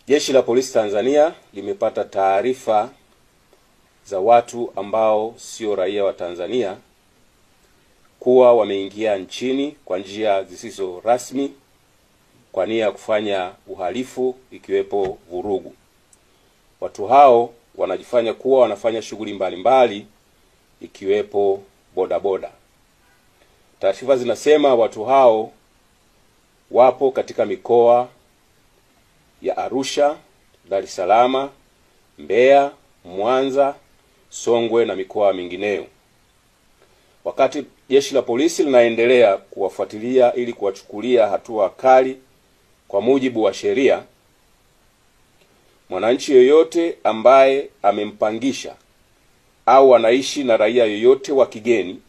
Jeshi la Polisi Tanzania limepata taarifa za watu ambao sio raia wa Tanzania kuwa wameingia nchini kwa njia zisizo rasmi kwa nia ya kufanya uhalifu ikiwepo vurugu. Watu hao wanajifanya kuwa wanafanya shughuli mbalimbali ikiwepo bodaboda. Taarifa zinasema watu hao wapo katika mikoa ya Arusha, Dar es Salaam, Mbeya, Mwanza, Songwe na mikoa mingineyo. Wakati jeshi la polisi linaendelea kuwafuatilia ili kuwachukulia hatua kali kwa mujibu wa sheria, mwananchi yoyote ambaye amempangisha au anaishi na raia yoyote wa kigeni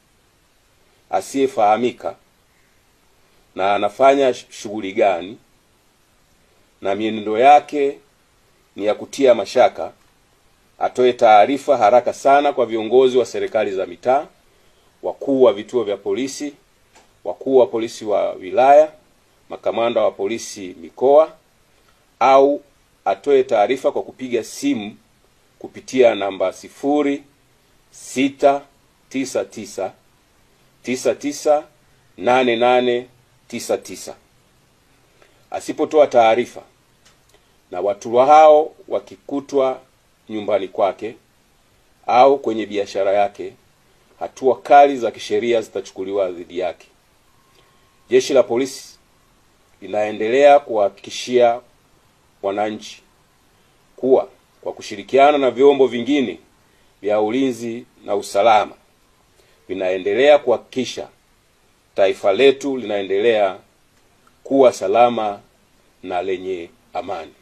asiyefahamika na anafanya shughuli gani na mienendo yake ni ya kutia mashaka, atoe taarifa haraka sana kwa viongozi wa serikali za mitaa, wakuu wa vituo vya polisi, wakuu wa polisi wa wilaya, makamanda wa polisi mikoa, au atoe taarifa kwa kupiga simu kupitia namba 0699998899. Asipotoa taarifa na watu hao wakikutwa nyumbani kwake au kwenye biashara yake, hatua kali za kisheria zitachukuliwa dhidi yake. Jeshi la polisi linaendelea kuhakikishia wananchi kuwa kwa kushirikiana na vyombo vingine vya ulinzi na usalama vinaendelea kuhakikisha taifa letu linaendelea kuwa salama na lenye amani.